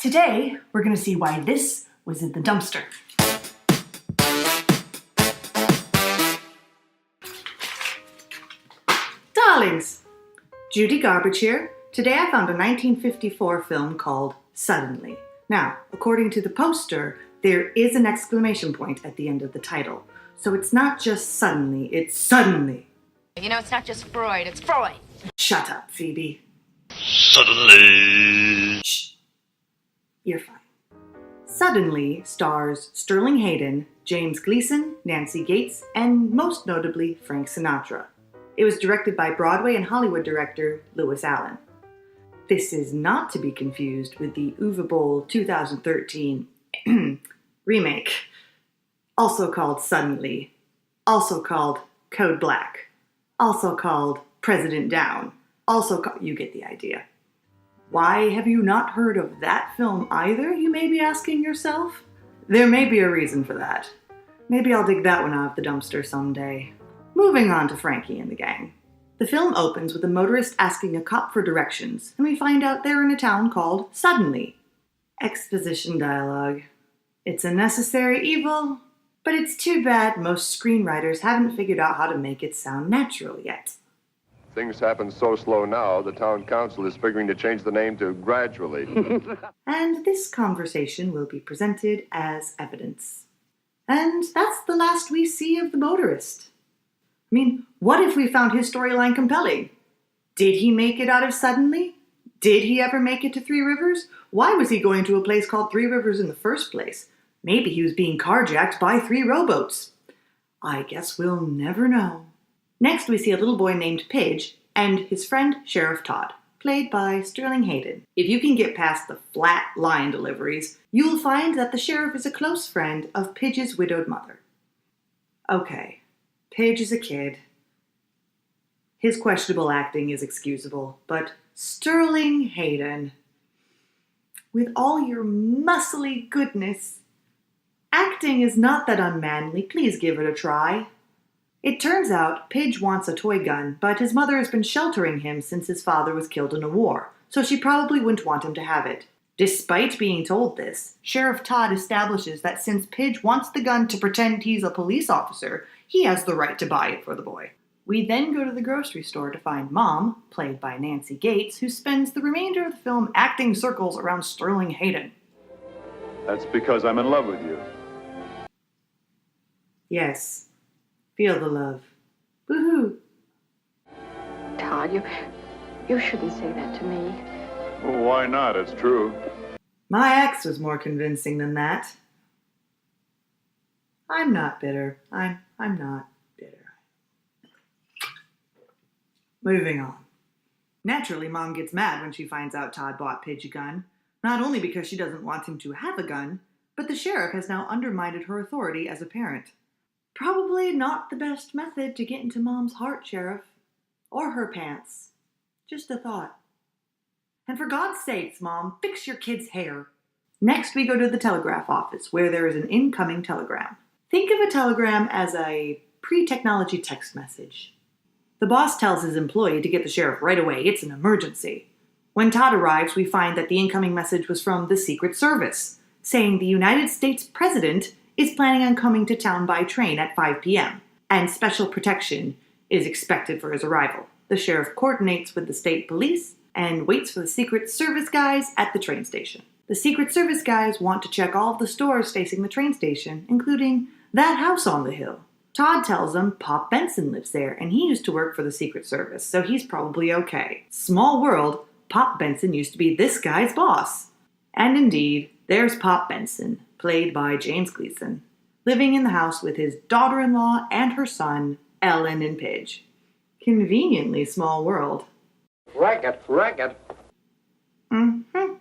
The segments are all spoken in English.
Today, we're going to see why this was in the dumpster. Darlings, Judy Garbage here. Today I found a 1954 film called Suddenly. Now, according to the poster, there is an exclamation point at the end of the title. So it's not just suddenly, it's suddenly. You know, it's not just Freud, it's Freud. Shut up, Phoebe. Suddenly. Shh. You're fine. Suddenly stars Sterling Hayden, James Gleason, Nancy Gates, and most notably Frank Sinatra. It was directed by Broadway and Hollywood director Lewis Allen. This is not to be confused with the Uwe Boll 2013 remake, also called Suddenly, also called Code Black, also called President Down, you get the idea. Why have you not heard of that film either, you may be asking yourself? There may be a reason for that. Maybe I'll dig that one out of the dumpster someday. Moving on to Frankie and the gang. The film opens with a motorist asking a cop for directions, and we find out they're in a town called Suddenly. Exposition dialogue. It's a necessary evil, but it's too bad most screenwriters haven't figured out how to make it sound natural yet. Things happen so slow now, the town council is figuring to change the name to Gradually. And this conversation will be presented as evidence. And that's the last we see of the motorist. I mean, what if we found his storyline compelling? Did he make it out of Suddenly? Did he ever make it to Three Rivers? Why was he going to a place called Three Rivers in the first place? Maybe he was being carjacked by 3 rowboats. I guess we'll never know. Next, we see a little boy named Pidge and his friend Sheriff Todd, played by Sterling Hayden. If you can get past the flat line deliveries, you'll find that the sheriff is a close friend of Pidge's widowed mother. Okay, Pidge is a kid. His questionable acting is excusable, but Sterling Hayden, with all your muscly goodness, acting is not that unmanly. Please give it a try. It turns out Pidge wants a toy gun, but his mother has been sheltering him since his father was killed in a war, so she probably wouldn't want him to have it. Despite being told this, Sheriff Todd establishes that since Pidge wants the gun to pretend he's a police officer, he has the right to buy it for the boy. We then go to the grocery store to find Mom, played by Nancy Gates, who spends the remainder of the film acting circles around Sterling Hayden. That's because I'm in love with you. Yes. Feel the love. Woohoo! Todd, you shouldn't say that to me. Well, why not? It's true. My ex was more convincing than that. I'm not bitter. I'm not bitter. Moving on. Naturally, Mom gets mad when she finds out Todd bought Pidge a gun. Not only because she doesn't want him to have a gun, but the sheriff has now undermined her authority as a parent. Probably not the best method to get into Mom's heart, Sheriff. Or her pants. Just a thought. And for God's sakes, Mom, fix your kid's hair. Next, we go to the telegraph office, where there is an incoming telegram. Think of a telegram as a pre-technology text message. The boss tells his employee to get the sheriff right away. It's an emergency. When Todd arrives, we find that the incoming message was from the Secret Service, saying the United States President is planning on coming to town by train at 5 p.m., and special protection is expected for his arrival. The sheriff coordinates with the state police and waits for the Secret Service guys at the train station. The Secret Service guys want to check all of the stores facing the train station, including that house on the hill. Todd tells them Pop Benson lives there, and he used to work for the Secret Service, so he's probably okay. Small world, Pop Benson used to be this guy's boss. And indeed, there's Pop Benson, played by James Gleason, living in the house with his daughter-in-law and her son, Ellen and Pidge. Conveniently small world. Wreck it. Mm-hmm.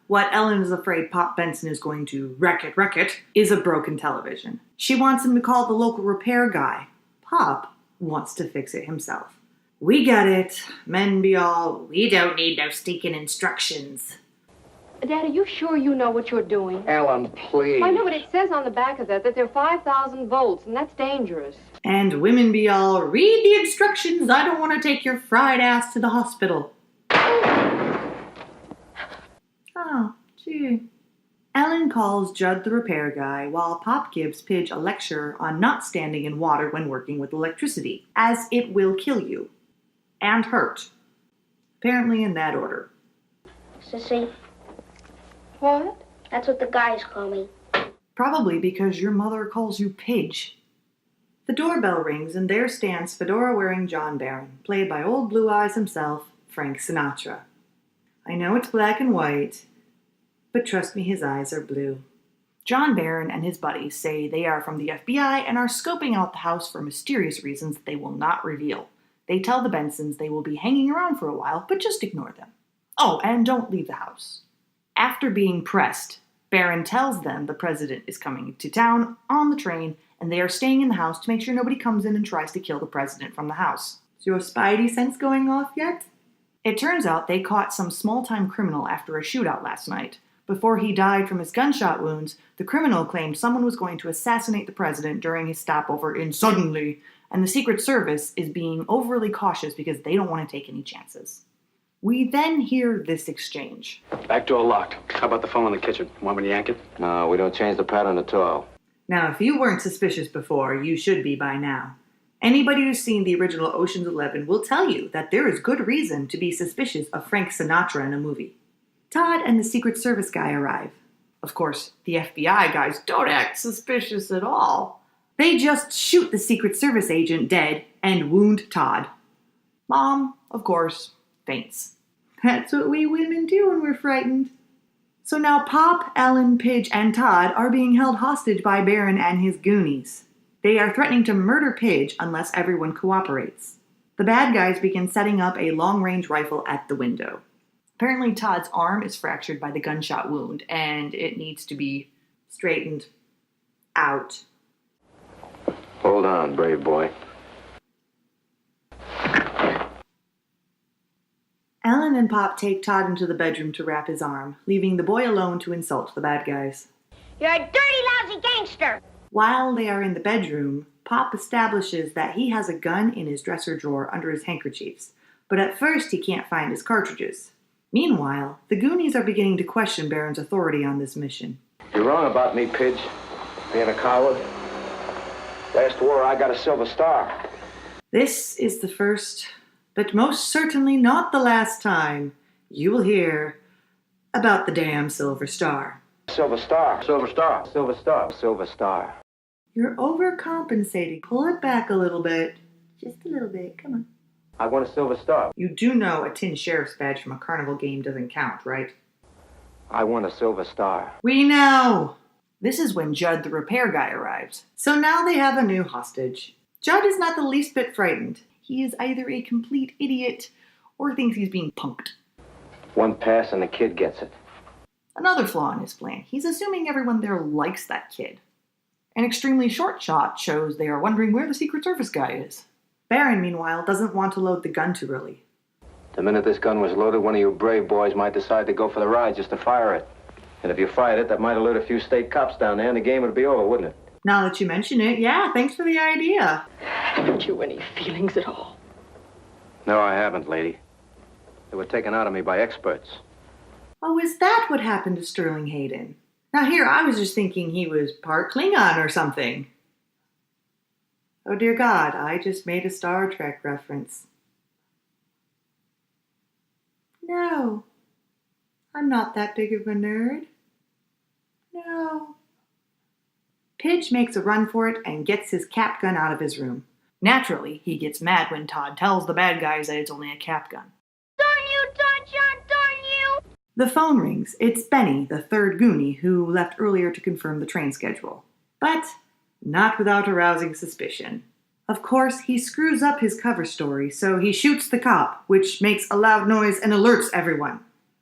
What Ellen is afraid Pop Benson is going to wreck it, is a broken television. She wants him to call the local repair guy. Pop wants to fix it himself. We get it. Men be all, we don't need no stinking instructions. Dad, are you sure you know what you're doing? Ellen, please. I know, but it says on the back of that they're 5,000 volts, and that's dangerous. And women be all, read the instructions. I don't want to take your fried ass to the hospital. Oh, See. Ellen calls Judd the repair guy while Pop gives Pidge a lecture on not standing in water when working with electricity, as it will kill you. And hurt. Apparently in that order. Sissy, What? that's what the guys call me. Probably because your mother calls you Pidge. The doorbell rings and there stands fedora-wearing John Barron, played by old Blue Eyes himself, Frank Sinatra. I know it's black and white, but trust me, his eyes are blue. John Barron and his buddies say they are from the FBI and are scoping out the house for mysterious reasons that they will not reveal. They tell the Bensons they will be hanging around for a while, but just ignore them. Oh, and don't leave the house. After being pressed, Barron tells them the president is coming to town on the train, and they are staying in the house to make sure nobody comes in and tries to kill the president from the house. Is your spidey sense going off yet? It turns out they caught some small-time criminal after a shootout last night. Before he died from his gunshot wounds, the criminal claimed someone was going to assassinate the president during his stopover in Suddenly, and the Secret Service is being overly cautious because they don't want to take any chances. We then hear this exchange. Back door locked. How about the phone in the kitchen? Want me to yank it? No, we don't change the pattern at all. Now, if you weren't suspicious before, you should be by now. Anybody who's seen the original Ocean's 11 will tell you that there is good reason to be suspicious of Frank Sinatra in a movie. Todd and the Secret Service guy arrive. Of course, the FBI guys don't act suspicious at all. They just shoot the Secret Service agent dead and wound Todd. Mom, of course, faints. That's what we women do when we're frightened. So now Pop, Ellen, Pidge, and Todd are being held hostage by Barron and his goonies. They are threatening to murder Pidge unless everyone cooperates. The bad guys begin setting up a long-range rifle at the window. Apparently Todd's arm is fractured by the gunshot wound, and it needs to be straightened out. Hold on, brave boy. Ellen and Pop take Todd into the bedroom to wrap his arm, leaving the boy alone to insult the bad guys. You're a dirty, lousy gangster. While they are in the bedroom, Pop establishes that he has a gun in his dresser drawer under his handkerchiefs, but at first he can't find his cartridges. Meanwhile, the Goonies are beginning to question Barron's authority on this mission. You're wrong about me, Pidge. Being a coward. Last war, I got a Silver Star. This is the first, but most certainly not the last time, you will hear about the damn Silver Star. Silver Star. Silver Star. Silver Star. Silver Star. You're overcompensating. Pull it back a little bit. Just a little bit. Come on. I want a Silver Star. You do know a tin sheriff's badge from a carnival game doesn't count, right? I want a Silver Star. We know! This is when Judd the repair guy arrives. So now they have a new hostage. Judd is not the least bit frightened. He is either a complete idiot or thinks he's being punked. One pass and the kid gets it. Another flaw in his plan. He's assuming everyone there likes that kid. An extremely short shot shows they are wondering where the Secret Service guy is. Barron, meanwhile, doesn't want to load the gun too early. The minute this gun was loaded, one of you brave boys might decide to go for the ride just to fire it. And if you fired it, that might alert a few state cops down there and the game would be over, wouldn't it? Now that you mention it, yeah, thanks for the idea. Haven't you any feelings at all? No, I haven't, lady. They were taken out of me by experts. Oh, is that what happened to Sterling Hayden? Now here, I was just thinking he was part Klingon or something. Oh dear God, I just made a Star Trek reference. No, I'm not that big of a nerd. No. Pidge makes a run for it and gets his cap gun out of his room. Naturally, he gets mad when Todd tells the bad guys that it's only a cap gun. Darn you, Don John, darn you! The phone rings. It's Benny, the third Goonie, who left earlier to confirm the train schedule. But not without arousing suspicion. Of course, he screws up his cover story, so he shoots the cop, which makes a loud noise and alerts everyone.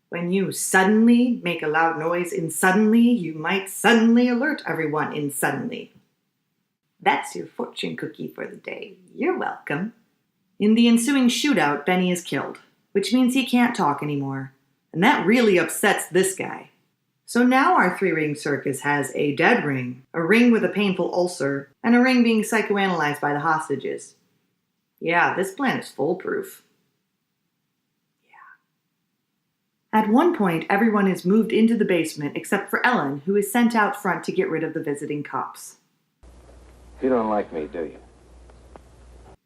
When you suddenly make a loud noise in Suddenly, you might suddenly alert everyone in Suddenly. That's your fortune cookie for the day. You're welcome. In the ensuing shootout, Benny is killed, which means he can't talk anymore. And that really upsets this guy. So now our three-ring circus has a dead ring, a ring with a painful ulcer, and a ring being psychoanalyzed by the hostages. Yeah, this plan is foolproof. Yeah. At one point, everyone is moved into the basement except for Ellen, who is sent out front to get rid of the visiting cops. You don't like me, do you?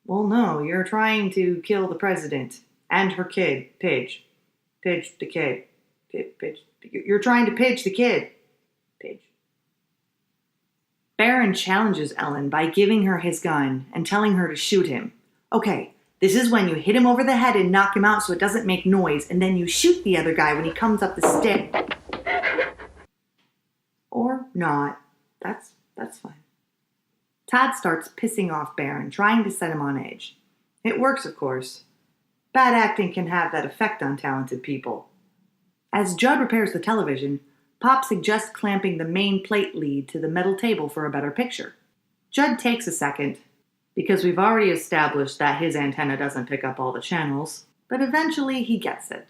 Well, no, you're trying to kill the president and her kid, Pidge. Pidge the kid. Pidge. You're trying to Pidge the kid. Pidge. Baron challenges Ellen by giving her his gun and telling her to shoot him. Okay, this is when you hit him over the head and knock him out so it doesn't make noise, and then you shoot the other guy when he comes up the stick. Or not. That's fine. Todd starts pissing off Baron, trying to set him on edge. It works, of course. Bad acting can have that effect on talented people. As Judd repairs the television, Pop suggests clamping the main plate lead to the metal table for a better picture. Judd takes a second, because we've already established that his antenna doesn't pick up all the channels, but eventually he gets it.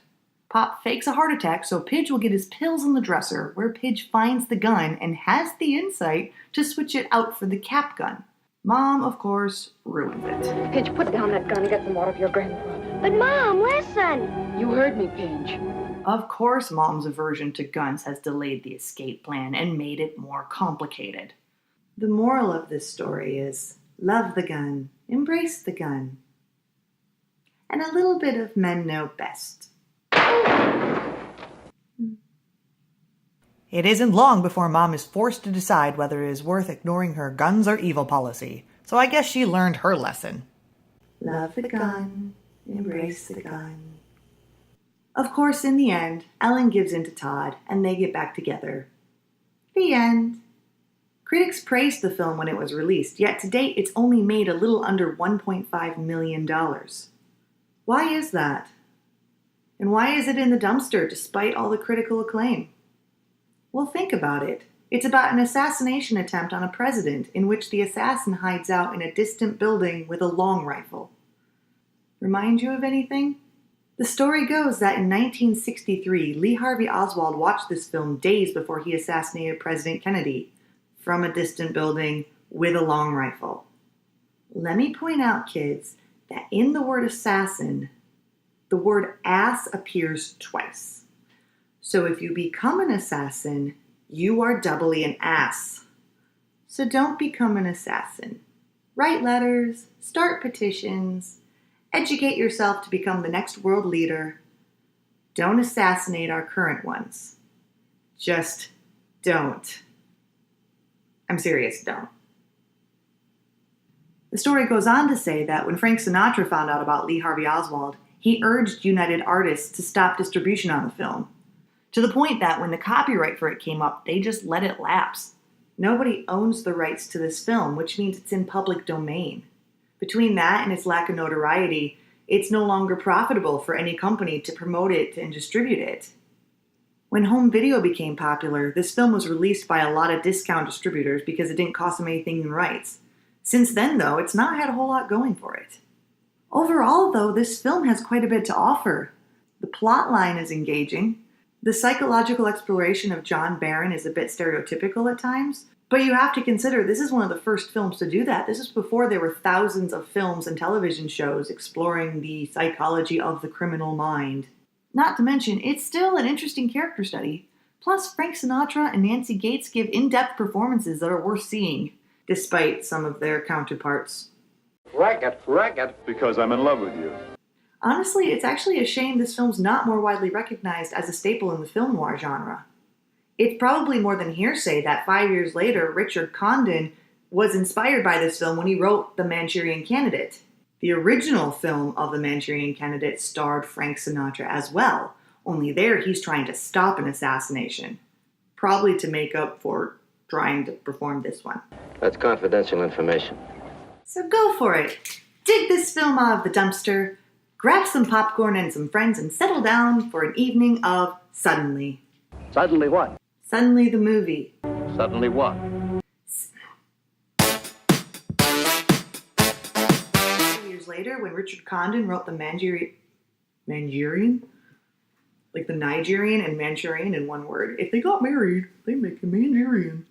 Pop fakes a heart attack so Pidge will get his pills in the dresser, where Pidge finds the gun and has the insight to switch it out for the cap gun. Mom, of course, ruins it. Pidge, put down that gun and get some water for your grandfather. But Mom, listen! You heard me, Pidge. Of course, Mom's aversion to guns has delayed the escape plan and made it more complicated. The moral of this story is, love the gun, embrace the gun, and a little bit of men know best. It isn't long before Mom is forced to decide whether it is worth ignoring her guns are evil policy, so I guess she learned her lesson. Love the gun, embrace the gun. Of course, in the end, Ellen gives in to Todd, and they get back together. The end. Critics praised the film when it was released, yet to date it's only made a little under $1.5 million. Why is that? And why is it in the dumpster despite all the critical acclaim? Well, think about it. It's about an assassination attempt on a president in which the assassin hides out in a distant building with a long rifle. Remind you of anything? The story goes that in 1963, Lee Harvey Oswald watched this film days before he assassinated President Kennedy from a distant building with a long rifle. Let me point out, kids, that in the word assassin, the word ass appears twice. So if you become an assassin, you are doubly an ass. So don't become an assassin. Write letters, start petitions, educate yourself to become the next world leader. Don't assassinate our current ones. Just don't. I'm serious, don't. The story goes on to say that when Frank Sinatra found out about Lee Harvey Oswald, he urged United Artists to stop distribution on the film, to the point that when the copyright for it came up, they just let it lapse. Nobody owns the rights to this film, which means it's in public domain. Between that and its lack of notoriety, it's no longer profitable for any company to promote it and distribute it. When home video became popular, this film was released by a lot of discount distributors because it didn't cost them anything in rights. Since then, though, it's not had a whole lot going for it. Overall, though, this film has quite a bit to offer. The plot line is engaging. The psychological exploration of John Barron is a bit stereotypical at times, but you have to consider this is one of the first films to do that. This is before there were thousands of films and television shows exploring the psychology of the criminal mind. Not to mention, it's still an interesting character study. Plus, Frank Sinatra and Nancy Gates give in-depth performances that are worth seeing, despite some of their counterparts. Racket. Because I'm in love with you. Honestly, it's actually a shame this film's not more widely recognized as a staple in the film noir genre. It's probably more than hearsay that 5 years later, Richard Condon was inspired by this film when he wrote The Manchurian Candidate. The original film of The Manchurian Candidate starred Frank Sinatra as well, only there he's trying to stop an assassination, probably to make up for trying to perform this one. That's confidential information. So go for it. Dig this film out of the dumpster, grab some popcorn and some friends, and settle down for an evening of Suddenly. Suddenly what? Suddenly the movie. Suddenly what? Years later, when Richard Condon wrote the Manchurian? Like the Nigerian and Manchurian in one word. If they got married, they make a Manchurian.